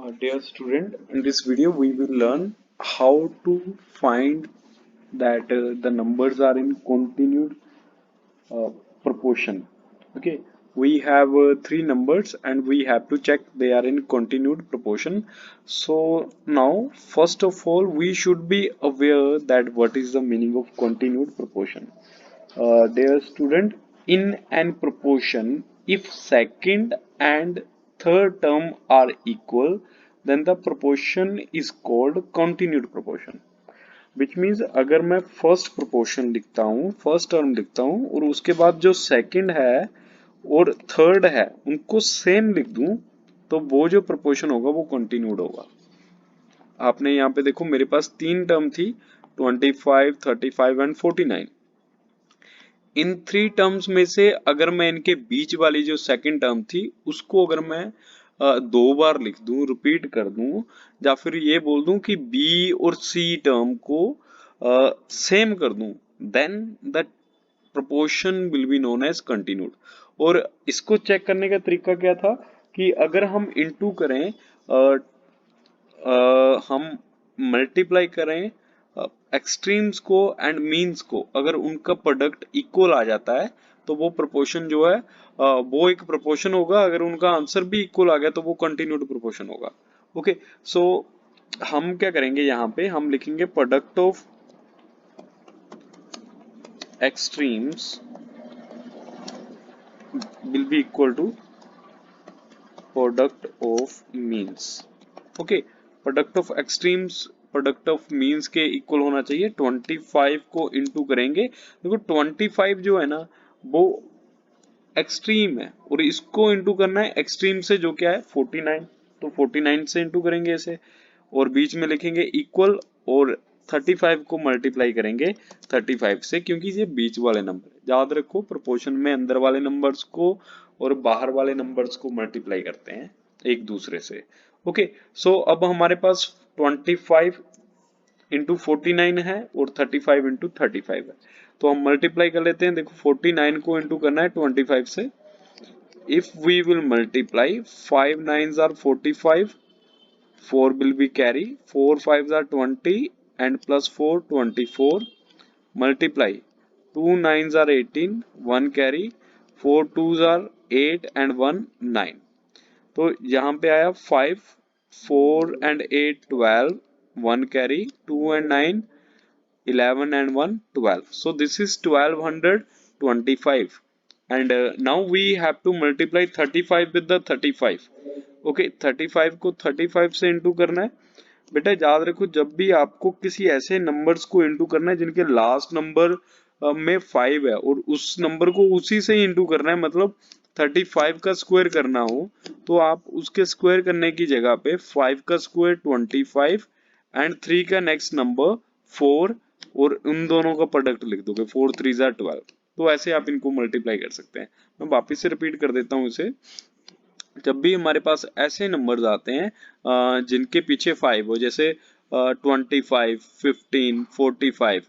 Dear student, in this video we will learn how to find that the numbers are in continued uh, proportion. Okay, we have three numbers and we have to check they are in continued proportion. So now, first of all, we should be aware that what is the meaning of continued proportion. Dear student, in an proportion, if second and third term are equal, then the proportion is called continued proportion. Which means अगर मैं first proportion लिखता हूँ, first term लिखता हूँ और उसके बाद जो सेकंड है और थर्ड है उनको सेम लिख दूं, तो वो जो प्रोपोर्शन होगा वो कंटिन्यूड होगा। आपने यहाँ पे देखो मेरे पास तीन टर्म थी 25, 35 एंड 49। इन थ्री टर्म्स में से अगर मैं इनके बीच वाली जो सेकंड टर्म थी उसको अगर मैं दो बार लिख दूं, रिपीट कर दूं, या फिर ये बोल दूं कि बी और सी टर्म को सेम कर दूं, then the proportion will be known as continued। और इसको चेक करने का तरीका क्या था कि अगर हम इनटू करें, हम मल्टीप्लाई करें एक्सट्रीम्स को एंड मीन्स को, अगर उनका प्रोडक्ट इक्वल आ जाता है तो वो प्रोपोर्शन जो है वो एक प्रोपोर्शन होगा। अगर उनका आंसर भी इक्वल आ गया तो वो कंटिन्यूड प्रोपोर्शन होगा। ओके, सो हम क्या करेंगे, यहाँ पे हम लिखेंगे product of extremes will be equal to product of means. Okay, product of extremes product of means के इक्वल होना चाहिए। 25 को इंटू करेंगे, देखो 25 जो है ना वो एक्सट्रीम है और इसको इंटू करना है एक्सट्रीम से जो क्या है 49, तो 49 से इंटू करेंगे इसे और बीच में लिखेंगे इक्वल और 35 को मल्टीप्लाई करेंगे 35 से, क्योंकि ये बीच वाले नंबर है। याद रखो प्रोपोर्शन में अंदर वाले नंबर्स को और बाहर वाले नंबर्स को मल्टीप्लाई करते हैं एक दूसरे से। ओके, सो अब हमारे पास 25 इंटू 49 है और 35 इंटू 35 है, तो हम मल्टीप्लाई कर लेते हैं। देखो 49 को इंटू करना है 25 से। If we will multiply 5 9s are 45, 4 will be carry, 4 5s are 20 and plus 4 24, multiply 2 9s are 18, 1 carry, 4 2s are 8 and 1 9। तो यहाँ पे आया 5 4 and 8 12, 1 carry, 2 and 9 11 and 1 12, so this is 1225 and now we have to multiply 35 with the 35। Okay, 35 को 35 से into करना है। बेटा याद रखो जब भी आपको किसी ऐसे नंबर्स को इंटू करना है जिनके लास्ट नंबर में 5 है और उस नंबर को उसी से ही इंटू करना है, मतलब 35 का स्क्वायर करना हो, तो आप उसके स्क्वायर करने की जगह पे 5 का स्क्वायर 25 एंड 3 का नेक्स्ट नंबर 4 और उन दोनों का प्रोडक्ट लिख दोगे, 4 3 12। तो ऐसे आप इनको मल्टीप्लाई कर सकते हैं। मैं वापस से रिपीट कर देता हूँ इसे। जब भी हमारे पास ऐसे नंबर्स आते हैं जिनके पीछे 5 हो, जैसे 25 15 45,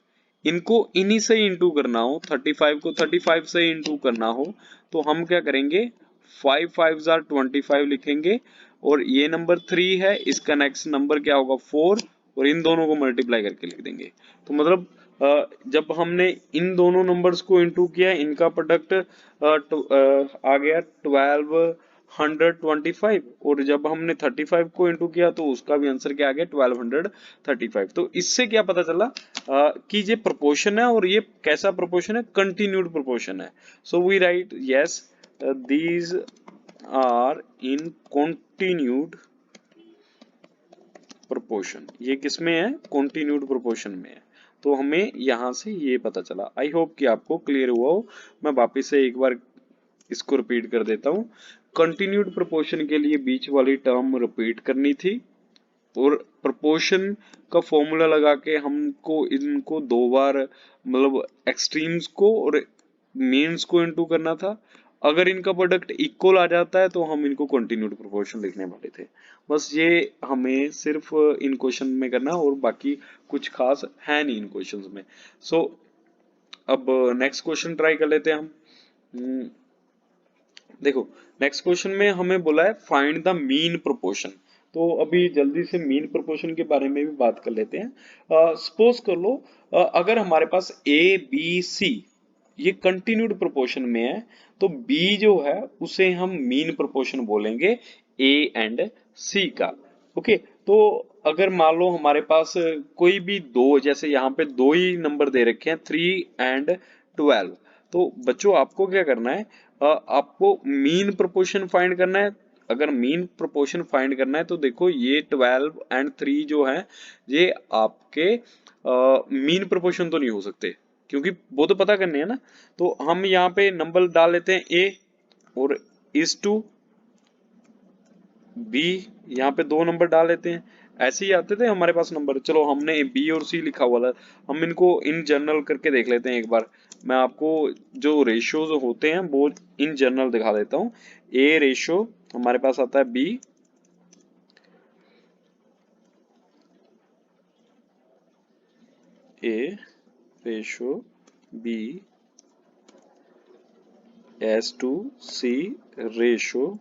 इनको इन्हीं से इंटू करना हो, 35 को 35 से इंटू करना हो, तो हम क्या करेंगे 5 5s are 25 लिखेंगे और ये नंबर 3 है, इसका नेक्स्ट नंबर क्या होगा 4 और इन दोनों को मल्टीप्लाई करके लिख देंगे। तो मतलब जब हमने इन दोनों नंबर्स को इंटू किया, इनका प्रोडक्ट आ गया 1225 और जब हमने 35 को इंटू किया तो उसका भी आंसर क्या आ गया 1235। तो इससे क्या पता चला कि ये प्रोपोर्शन है और ये कैसा प्रोपोर्शन है, कंटिन्यूड प्रोपोर्शन है। So we write yes these are in continued proportion. ये किसमें है, कंटिन्यूड प्रोपोर्शन में है। तो हमें यहां से ये पता चला। आई होप कि आपको क्लियर हुआ हो। मैं वापस से एक बार इसको रिपीट कर देता हूँ। कंटिन्यूड प्रोपोर्शन के लिए बीच वाली टर्म रिपीट करनी थी और प्रोपोर्शन का फॉर्मूला लगा के हमको इनको दो बार मतलब एक्सट्रीम्स को और मीन्स को इंटू करना था। अगर इनका प्रोडक्ट इक्वल आ जाता है तो हम इनको कंटिन्यूड प्रोपोर्शन लिखने वाले थे। बस ये हमें सिर्फ इन क्वेश्चन में करना और बाकी कुछ खास है नहीं इन क्वेश्चंस में। सो अब नेक्स्ट क्वेश्चन ट्राई कर लेते हैं हम। देखो नेक्स्ट क्वेश्चन में हमें बोला है फाइंड द मीन प्रोपोर्शन। तो अभी जल्दी से मीन प्रोपोर्शन के बारे में भी बात कर लेते हैं। सपोज कर लो अगर हमारे पास ए बी सी ये कंटिन्यूड प्रोपोर्शन में है, तो बी जो है उसे हम मीन प्रोपोर्शन बोलेंगे ए एंड सी का। ओके, तो अगर मान लो हमारे पास कोई भी दो, जैसे यहाँ पे दो ही नंबर दे रखे हैं 3 and 12, तो बच्चों आपको क्या करना है, आपको मीन प्रोपोर्शन फाइंड करना है। अगर मीन प्रोपोर्शन फाइंड करना है तो देखो ये 12 and 3 जो है ये आपके मीन प्रोपोर्शन तो नहीं हो सकते, क्योंकि वो तो पता करने हैं ना। तो हम यहाँ पे नंबर डाल लेते हैं ए और इस टू बी, यहाँ पे दो नंबर डाल लेते हैं। ऐसे ही आते थे हमारे पास नंबर। चलो हमने बी और सी लिखा हुआ था, हम इनको इन जनरल करके देख लेते हैं एक बार। मैं आपको जो रेशियोज होते हैं वो इन जनरल दिखा देता हूँ। ए रेशियो हमारे पास आता है B, A ratio B as to C ratio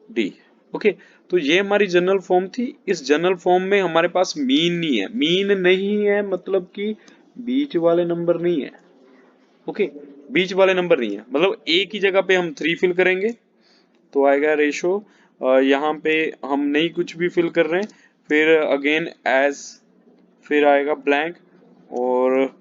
D. Okay, तो ये हमारी जनरल फॉर्म थी। इस जनरल फॉर्म में हमारे पास मीन नहीं है। मीन नहीं है मतलब कि बीच वाले नंबर नहीं है। ओके, बीच वाले नंबर नहीं है मतलब ए की जगह पे हम 3 फिल करेंगे तो आएगा रेशो। यहाँ पे हम नहीं कुछ भी फिल कर रहे हैं, फिर अगेन एज, फिर आएगा ब्लैंक, और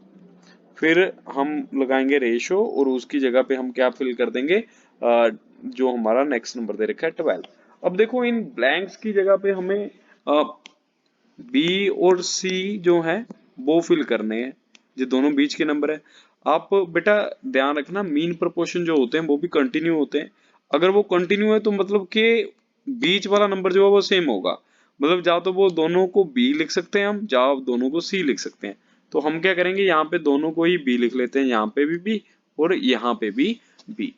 फिर हम लगाएंगे रेशो और उसकी जगह पे हम क्या फिल कर देंगे, जो हमारा नेक्स्ट नंबर दे रखा है 12। अब देखो इन ब्लैंक्स की जगह पे हमें बी और सी जो है वो फिल करने हैं, जो दोनों बीच के नंबर है। आप बेटा ध्यान रखना मीन प्रोपोर्शन जो होते हैं वो भी कंटिन्यू होते हैं। अगर वो कंटिन्यू है तो मतलब कि बीच वाला नंबर जो है वो सेम होगा। मतलब या तो वो दोनों को बी लिख सकते हैं हम, या दोनों को सी लिख सकते हैं। तो हम क्या करेंगे, यहाँ पे दोनों को ही बी लिख लेते हैं, यहाँ पे भी बी और यहाँ पे भी बी।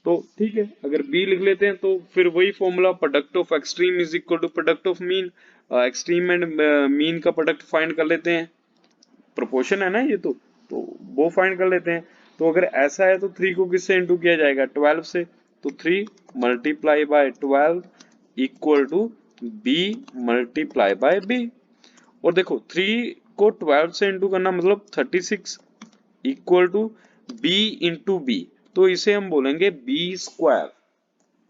तो ठीक है, अगर बी लिख लेते हैं तो फिर वही formula, product of extreme is equal to product of mean. Extreme and mean का प्रोडक्ट फाइंड कर लेते हैं, प्रोपोर्शन है ना ये तो वो फाइंड कर लेते हैं। तो अगर ऐसा है तो 3 को किससे इंटू किया जाएगा, 12 से। तो 3 multiply by 12 equal to B multiply by B. और देखो 3 को 12 से इंटू करना मतलब 36 equal to B into B, तो इसे हम बोलेंगे बी स्क्वायर।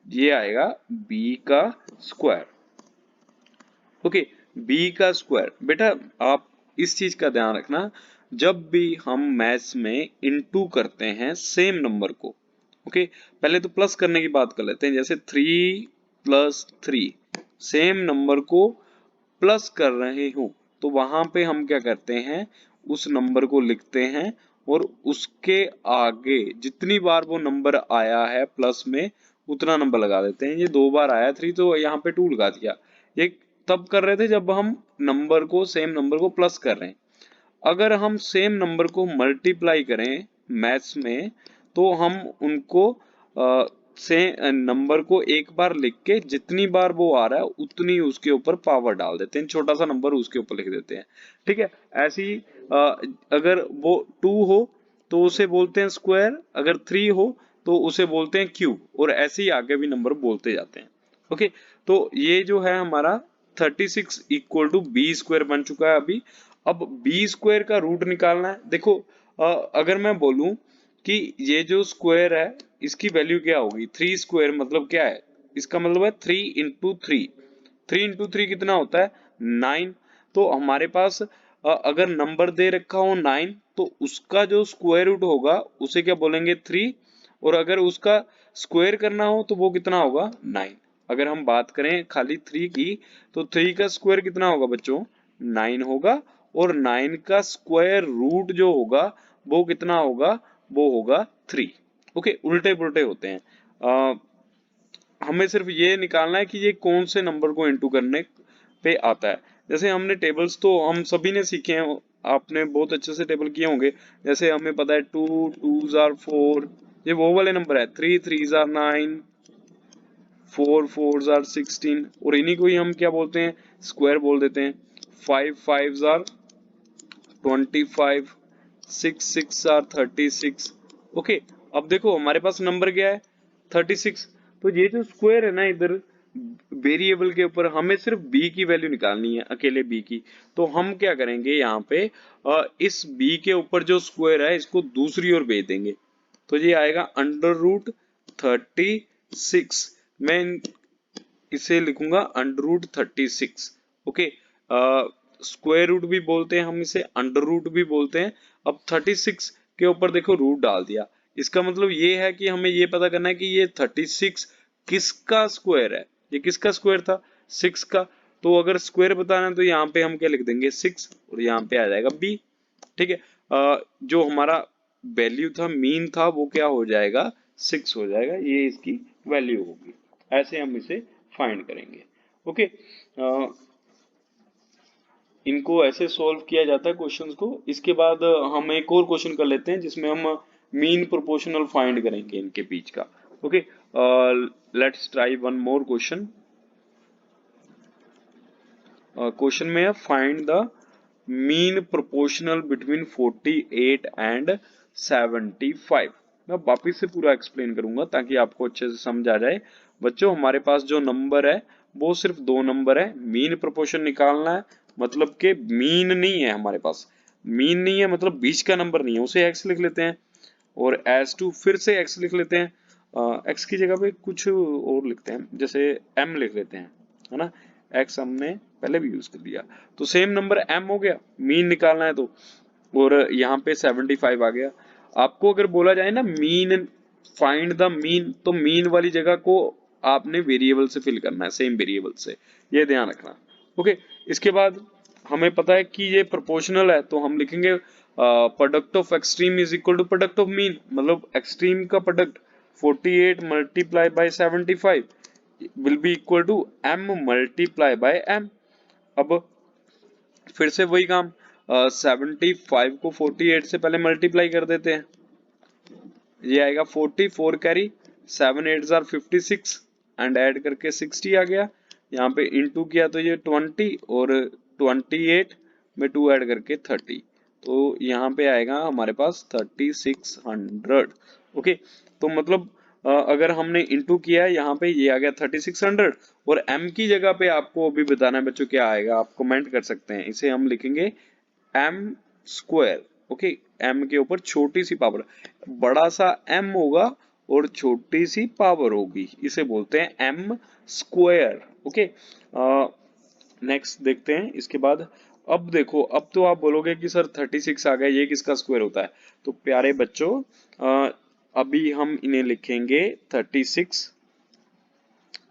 ये आएगा बी का स्क्वायर। ओके, बी का स्क्वायर। बेटा आप इस चीज का ध्यान रखना, जब भी हम मैथ्स में इनटू करते हैं सेम नंबर को, ओके, पहले तो प्लस करने की बात कर लेते हैं। जैसे 3 + 3 सेम नंबर को प्लस कर रहे हो तो वहां पे हम क्या करते हैं, उस नंबर को लिखते हैं और उसके आगे जितनी बार वो नंबर आया है प्लस में उतना नंबर लगा देते हैं। ये 2 बार आया 3 तो यहाँ पे 2 लगा दिया। ये तब कर रहे थे जब हम नंबर को, सेम नंबर को प्लस कर रहे हैं। अगर हम सेम नंबर को मल्टीप्लाई करें मैथ्स में तो हम उनको से नंबर को एक बार लिख के जितनी बार वो आ रहा है उतनी उसके ऊपर पावर डाल देते हैं, छोटा सा नंबर उसके ऊपर लिख देते हैं। ठीक है, ऐसे ही अगर वो 2 हो तो उसे बोलते हैं स्क्वायर, अगर 3 हो तो उसे बोलते हैं क्यूब, और ऐसे ही आगे भी नंबर बोलते जाते हैं। ओके, तो ये जो है हमारा 36 इक्वल टू बी स्क्वायर बन चुका है अभी। अब बी स्क्वायर का रूट निकालना है। देखो अगर मैं बोलूं कि ये जो स्क्वायर है इसकी वैल्यू क्या होगी, 3 स्क्वायर मतलब क्या है, इसका मतलब है 3 × 3। 3 × 3 कितना होता है, 9। तो हमारे पास अगर नंबर दे रखा हो 9 तो उसका जो स्क्वायर रूट होगा उसे क्या बोलेंगे, 3। और अगर उसका स्क्वायर करना हो तो वो कितना होगा, 9। अगर हम बात करें खाली 3 की तो 3 का स्क्वायर कितना होगा बच्चों, 9 होगा। और 9 का स्क्वायर रूट जो होगा वो कितना होगा, वो होगा 3। ओके, उल्टे पुल्टे होते हैं। हमें सिर्फ ये निकालना है कि ये कौन से नंबर को इंटू करने पे आता है। जैसे हमने टेबल्स तो हम सभी ने सीखे हैं, आपने बहुत अच्छे से टेबल किए होंगे। जैसे हमें पता है 2 2s are 4, ये वो वाले नंबर है। 3 3s are 9, 4 4s are 16, और इन्हीं को ही हम क्या बोलते हैं, स्क्वायर बोल देते हैं। 5 5s are 25, 6 6 are 36। ओके, अब देखो हमारे पास नंबर क्या है, 36। तो ये जो स्क्वायर है ना इधर, वेरिएबल के ऊपर हमें सिर्फ b की वैल्यू निकालनी है, अकेले b की। तो हम क्या करेंगे यहाँ पे इस b के ऊपर जो स्क्वायर है इसको दूसरी ओर भेज देंगे, तो ये आएगा अंडर रूट 36। मैं इसे लिखूंगा under root 36। Okay, square root भी बोलते हैं हम इसे, अंडर रूट भी बोलते हैं। अब 36 के ऊपर देखो रूट डाल दिया, इसका मतलब ये है कि हमें ये पता करना है कि ये 36 किसका स्क्वायर है। ये किसका स्क्वायर था? 6 का। तो अगर स्क्वायर बताना है तो यहाँ पे हम क्या लिख देंगे 6, और यहाँ पे आ जाएगा b। ठीक है, जो हमारा वैल्यू था, मीन था, वो क्या हो जाएगा 6 हो जाएगा, ये इसकी वैल्यू होगी। ऐसे हम इसे फाइंड करेंगे। ओके, इनको ऐसे सॉल्व किया जाता है क्वेश्चंस को। इसके बाद हम एक और क्वेश्चन कर लेते हैं जिसमें हम मीन प्रोपोर्शनल फाइंड करेंगे इनके बीच का। Okay, let's try one more question. Question में है find the mean proportional between 48 and 75। मैं वापिस से पूरा एक्सप्लेन करूंगा ताकि आपको अच्छे से समझ आ जाए। बच्चों, हमारे पास जो नंबर है वो सिर्फ दो नंबर है, मीन प्रोपोर्शन निकालना है, मतलब के मीन नहीं है हमारे पास। मीन नहीं है मतलब बीच का नंबर नहीं है, उसे एक्स लिख लेते हैं, और एस टू फिर से एक्स लिख लेते हैं। एक्स की जगह पे कुछ और लिखते हैं, जैसे एम लिख लेते हैं, है ना। एक्स हमने पहले भी यूज कर दिया, तो सेम नंबर एम हो गया, मीन निकालना है तो। और यहाँ पे 75 आ गया। आपको अगर बोला जाए ना मीन, फाइंड द मीन, तो मीन वाली जगह को आपने वेरिएबल से फिल करना है, सेम वेरिएबल से, ये ध्यान रखना। ओके, इसके बाद हमें पता है कि ये प्रोपोर्शनल है, तो हम लिखेंगे product of extreme is equal to product of mean, मतलब एक्सट्रीम का product 48 multiply by 75 will be equal to m multiply by m। अब फिर से वही काम, 75 को 48 से पहले मल्टीप्लाई कर देते हैं, ये आएगा 44 कैरी, 7 8 जार 56 एंड ऐड करके 60 आ गया। यहाँ पे इनटू किया तो ये 20, और 28 में 2 ऐड करके 30, तो यहाँ पे आएगा हमारे पास 3600। ओके, तो मतलब अगर हमने इनटू किया है यहाँ पे, ये आ गया 3600, और m की जगह पे आपको अभी बताना है बच्चों क्या आएगा, आप कमेंट कर सकते हैं। इसे हम लिखेंगे m स्क्वायर। ओके, m के ऊपर छोटी सी पावर, बड़ा सा m होगा और छोटी सी पावर होगी, इसे बोलते हैं m स्क्वायर। ओके, नेक्स्ट देखते हैं इसके बाद। अब देखो, अब तो आप बोलोगे कि सर 36 आ गया, ये किसका स्क्वायर होता है? तो प्यारे बच्चों, अभी हम इन्हें लिखेंगे 36,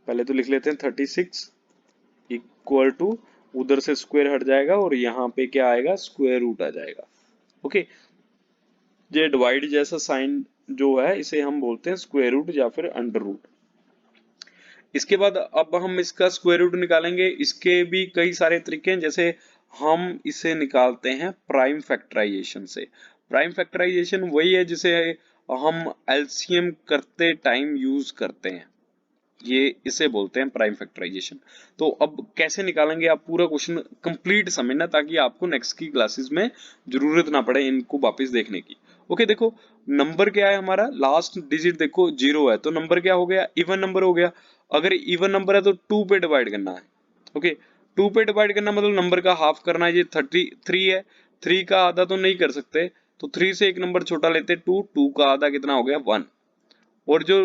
पहले तो लिख लेते हैं 36 इक्वल टू, उधर से स्क्वायर हट जाएगा और यहाँ पे क्या आएगा, स्क्वायर रूट आ जाएगा। ओके, ये डिवाइड जैसा साइन जो है इसे हम बोलते हैं स्क्वायर रूट या फिर अंडर रूट। इसके बाद अब हम इसका स्क्वायर रूट निकालेंगे। इसके भी कई सारे तरीके हैं, जैसे हम इसे निकालते हैं प्राइम फैक्टराइजेशन से। प्राइम फैक्टराइजेशन वही है जिसे हम एलसीएम करते टाइम यूज करते हैं, ये इसे बोलते हैं प्राइम फैक्टराइजेशन। तो अब कैसे निकालेंगे, आप पूरा क्वेश्चन कंप्लीट समझना ताकि आपको नेक्स्ट की क्लासेस में जरूरत ना पड़े इनको वापस देखने की। ओके, देखो नंबर क्या है हमारा, लास्ट डिजिट देखो 0 है, तो नंबर क्या हो गया, इवन नंबर हो गया। अगर इवन नंबर है तो 2 पे डिवाइड करना है। ओके, 2 पे डिवाइड करना मतलब नंबर का हाफ करना है। ये 33 है, 3 का आधा तो नहीं कर सकते, तो 3 से एक नंबर छोटा लेते 2, 2 का आधा कितना हो गया 1, और जो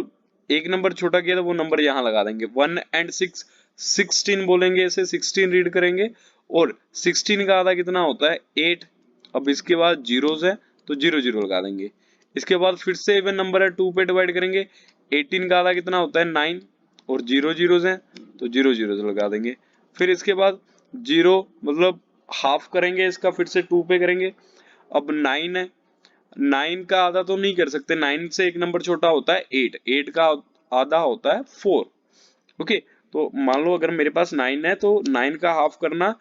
एक नंबर छोटा किया था वो नंबर यहाँ लगा देंगे। 1 एंड 6 16 बोलेंगे, इसे 16 रीड करेंगे, और 16 का आधा कितना होता है 8। अब इसके बाद जीरोस है तो 0 0 लगा देंगे। इसके बाद फिर से इवन नंबर है, 2 पे डिवाइड करेंगे, 18 का आधा कितना होता है 9, और 0 जीरोस हैं तो 0 0 लगा देंगे। फिर इसके बाद 0 मतलब हाफ करेंगे इसका, फिर से 2 पे करेंगे। अब 9 है, 9 का आधा तो नहीं कर सकते, 9 से एक नंबर छोटा होता है 8, 8 का आधा होता है 4। ओके, तो मान लो अगर मेरे पास 9 है तो 9 का हाफ करना,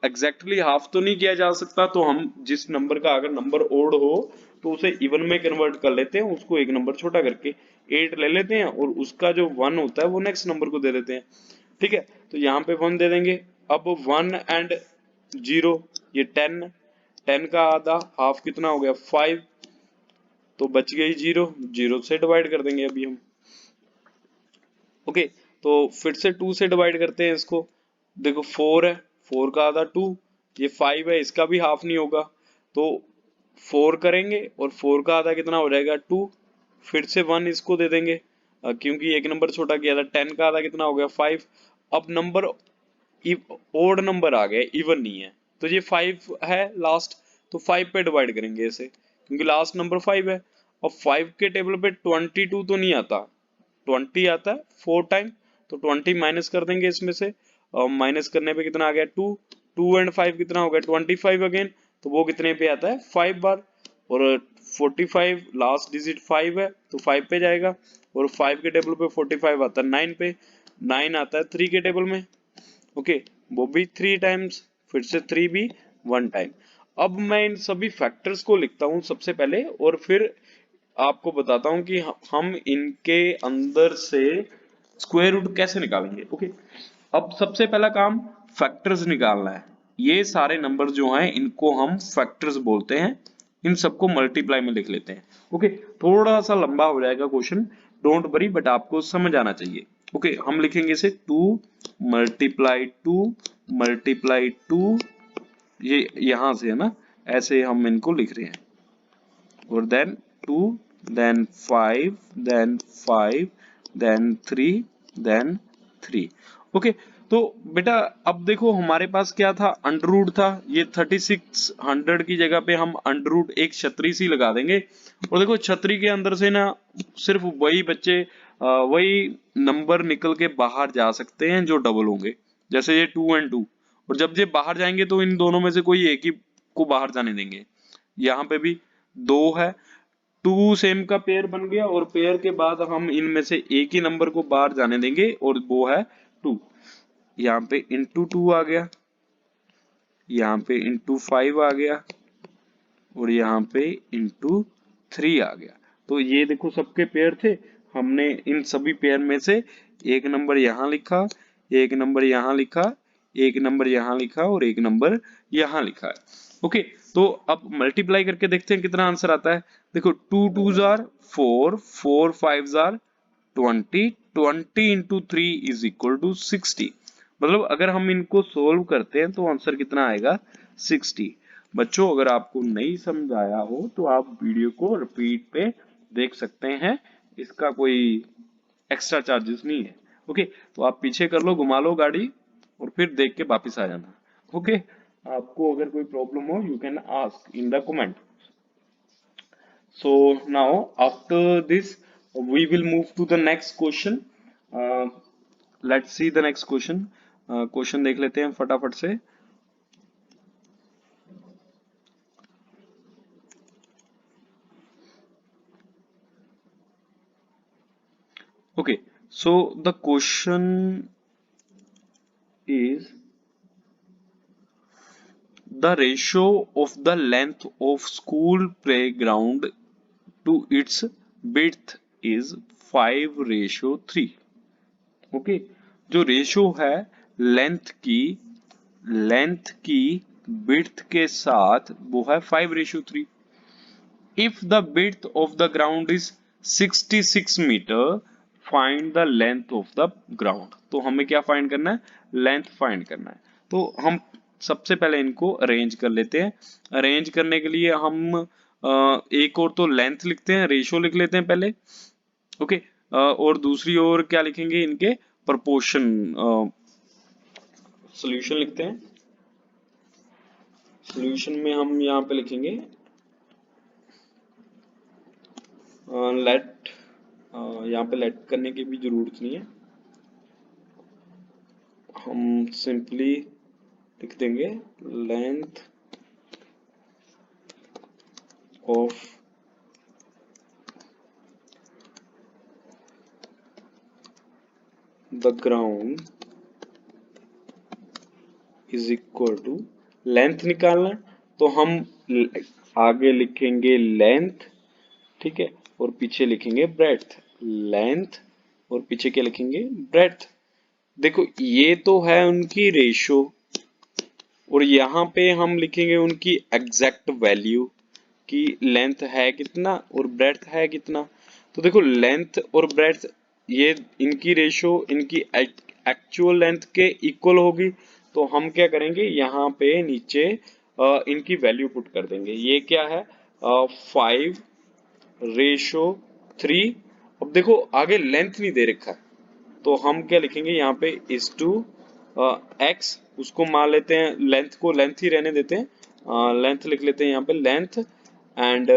एग्जैक्टली हाफ तो नहीं किया जा सकता, तो हम जिस नंबर का अगर नंबर ओड हो तो उसे इवन में कन्वर्ट कर लेते हैं, उसको एक नंबर छोटा करके 8 ले लेते हैं, और उसका जो 1 होता है वो नेक्स्ट नंबर को दे देते हैं। ठीक है, तो यहाँ पे 1 दे देंगे। अब 1 एंड 0 ये 10, 10 का आधा हाफ कितना हो गया 5, तो बच गई 0, 0 से डिवाइड कर देंगे अभी हम। ओके, तो फिर से 2 से डिवाइड करते हैं इसको। देखो 4 है, 4 का आधा 2, ये 5 है, इसका भी हाफ नहीं होगा, तो 4 करेंगे और 4 का आधा कितना हो जाएगा 2, फिर से 1 इसको दे देंगे क्योंकि एक नंबर छोटा किया था। 10 का आधा कितना हो गया 5। अब नंबर ओड नंबर आ गया, इवन नहीं है, तो ये 5 है लास्ट, तो 5 पे डिवाइड करेंगे इसे क्योंकि लास्ट नंबर 5 है। अब 5 के टेबल पे 22 तो नहीं आता, 20 आता है 4 टाइम, तो 20 माइनस कर देंगे इसमें से, माइनस करने पे कितना आ गया 2, 2 एंड 5 कितना हो गया 25 अगेन, तो वो कितने पे आता है 5 बार, और 45 लास्ट डिजिट 5 है तो 5 पे जाएगा, और 5 के टेबल पे 45 आता है 9 पे, 9 आता है 3 के टेबल में, ओके वो भी 3 टाइम्स, फिर से 3 भी 1 टाइम। अब मैं इन सभी फैक्टर्स को लिखता हूं सबसे पहले, और फिर आपको बताता हूं कि हम इनके अंदर से स्क्वायर रूट कैसे निकालेंगे। ओके, अब सबसे पहला काम फैक्टर्स निकालना है। ये सारे नंबर जो हैं इनको हम फैक्टर्स बोलते हैं, इन सबको मल्टीप्लाई में लिख लेते हैं। ओके, थोड़ा सा लंबा हो जाएगा क्वेश्चन, डोंट वरी, बट आपको समझ आना चाहिए। ओके, हम लिखेंगे इसे 2 मल्टीप्लाई 2 मल्टीप्लाई 2, ये यहां से है ना, ऐसे हम इनको लिख रहे हैं, और then 2 then 5 then 5 then 3 then 3। Okay, तो बेटा अब देखो हमारे पास क्या था, अंडर रूट था, ये 3600 की जगह पे हम अंडर रूट एक छतरी सी लगा देंगे, और देखो छतरी के अंदर से ना सिर्फ वही बच्चे वही नंबर निकल के बाहर जा सकते हैं जो डबल होंगे, जैसे ये 2 एंड 2, और जब ये बाहर जाएंगे तो इन दोनों में से कोई एक ही को बाहर जाने देंगे। यहाँ पे भी 2 है, 2 सेम का पेयर बन गया, और पेयर के बाद हम इनमें से एक ही नंबर को बाहर जाने देंगे, और वो है 2। यहाँ पे इंटू 2 आ गया, यहाँ पे इंटू 5 आ गया, और यहाँ पे इंटू 3 आ गया। तो ये देखो सबके पेयर थे, हमने इन सभी पेयर में से एक नंबर यहाँ लिखा, एक नंबर यहाँ लिखा, एक नंबर यहाँ लिखा, और एक नंबर यहाँ लिखा है। ओके, तो अब मल्टीप्लाई करके देखते हैं कितना आंसर आता है। देखो 2 2 जार 4, 4 5 जार 20, 20 इंटू 3 इज इक्वल टू 60। मतलब अगर हम इनको सोल्व करते हैं तो आंसर कितना आएगा 60। बच्चों अगर आपको नहीं समझ आया हो तो आप वीडियो को रिपीट पे देख सकते हैं, इसका कोई एक्स्ट्रा चार्जेस नहीं है। ओके, तो आप पीछे कर लो, घुमा लो गाड़ी, और फिर देख के वापिस आ जाना। ओके, आपको अगर कोई प्रॉब्लम हो you can ask in the comment. So now after this we will move to the next question. Let's see the next question. Question देख लेते हैं फटाफट से। Okay, so the question is the ratio of the length of school playground to its width is 5:3। Okay, जो ratio है length की width के साथ वो है 5:3। If the width of the ground is 66 meter find the length of the ground. तो हमें क्या फाइंड करना है, लेंथ फाइंड करना है। तो हम सबसे पहले इनको अरेंज कर लेते हैं। अरेंज करने के लिए हम एक और तो लेंथ लिखते हैं, रेशो लिख लेते हैं पहले। ओके, और दूसरी ओर क्या लिखेंगे, इनके प्रोपोर्शन सॉल्यूशन लिखते हैं। सॉल्यूशन में हम यहाँ पे लिखेंगे लेट, यहाँ पे लेट करने की भी जरूरत नहीं है, हम सिंपली लिख देंगे length of the ground is equal to, length निकालना है तो हम आगे लिखेंगे लेंथ, ठीक है, और पीछे लिखेंगे ब्रेड्थ। लेंथ और पीछे क्या लिखेंगे, ब्रेड्थ। देखो ये तो है उनकी रेशो, और यहाँ पे हम लिखेंगे उनकी एग्जैक्ट वैल्यू कि लेंथ है कितना और ब्रेड्थ है कितना। तो देखो लेंथ और ब्रेड्थ ये इनकी रेशो इनकी एक्चुअल लेंथ के इक्वल होगी, तो हम क्या करेंगे यहाँ पे नीचे इनकी वैल्यू पुट कर देंगे। ये क्या है 5:3। अब देखो आगे लेंथ नहीं दे रखा है, तो हम क्या लिखेंगे यहाँ पे इज टू एक्स, उसको मान लेते हैं, लेंथ को लेंथ ही रहने देते हैं, लेंथ लिख लेते हैं यहाँ पे लेंथ एंड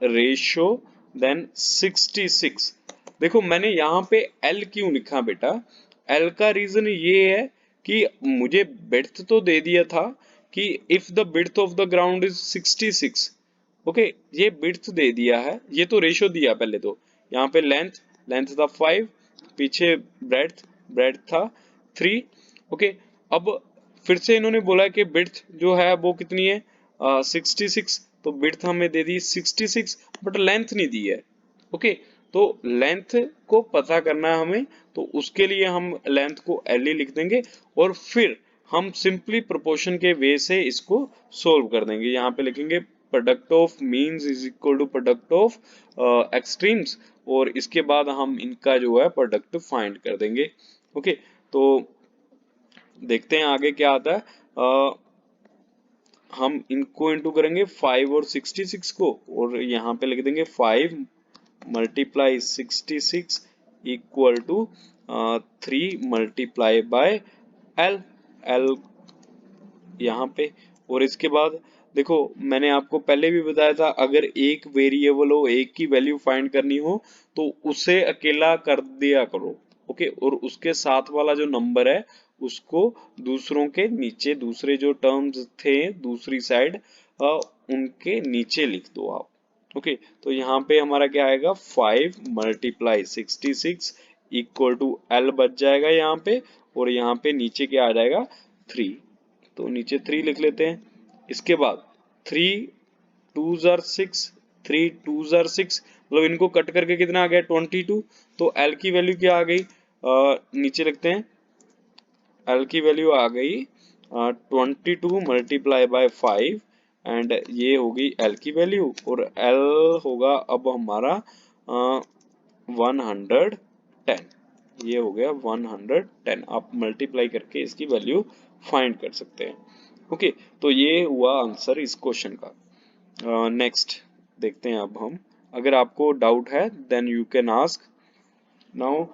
रेशियो देन 66। देखो मैंने यहाँ पे L क्यों लिखा बेटा, L का रीजन ये है कि मुझे बिड्थ तो दे दिया था कि if the width of the ground is 66। Okay ये बिड्थ दे दिया है, ये तो रेशियो दिया पहले, तो यहाँ पे लेंथ लेंथ था 5, पीछे ब्रेड्थ था 3। ओके अब फिर से इन्होंने बोला कि बिड्थ जो है वो कितनी है 66, तो बिड्थ हमें दे दी 66 बट लेंथ नहीं दी है। ओके तो लेंथ को पता करना है हमें, तो उसके लिए हम लेंथ को एल ही लिख देंगे और फिर हम सिंपली प्रोपोर्शन के वे से इसको सोल्व कर देंगे। यहाँ पे लिखेंगे product of means is equal to product of extremes, और इसके बाद हम इनका जो है प्रोडक्ट फाइंड कर देंगे। ओके तो देखते हैं आगे क्या आता है। हम इनको इंटू करेंगे 5 और 66 को, और यहाँ पे लिख देंगे 5 multiply 66 equal to 3 multiply by L, L यहाँ पे। और इसके बाद देखो मैंने आपको पहले भी बताया था, अगर एक वेरिएबल हो, एक की वैल्यू फाइंड करनी हो, तो उसे अकेला कर दिया करो। ओके और उसके साथ वाला जो नंबर है उसको दूसरों के नीचे, दूसरे जो टर्म्स थे दूसरी साइड उनके नीचे लिख दो आप। ओके तो यहाँ पे हमारा क्या आएगा 5 मल्टीप्लाई 66 इक्वल टू एल बच जाएगा यहाँ पे, और यहाँ पे नीचे क्या आ जाएगा 3, तो नीचे 3 लिख लेते हैं। इसके बाद 3 2 जार 6, 3 2 जार 6, मतलब इनको कट करके कितना आ गया 22, तो एल की वैल्यू क्या आ गई, नीचे लिखते हैं एल की वैल्यू आ गई 22 मल्टीप्लाई बाय 5 एंड ये होगी एल की वैल्यू, और एल होगा अब हमारा 110, ये हो गया 110। आप मल्टीप्लाई करके इसकी वैल्यू फाइंड कर सकते हैं। ओके तो ये हुआ आंसर इस क्वेश्चन का। नेक्स्ट देखते हैं अब हम, अगर आपको डाउट है then you can ask now.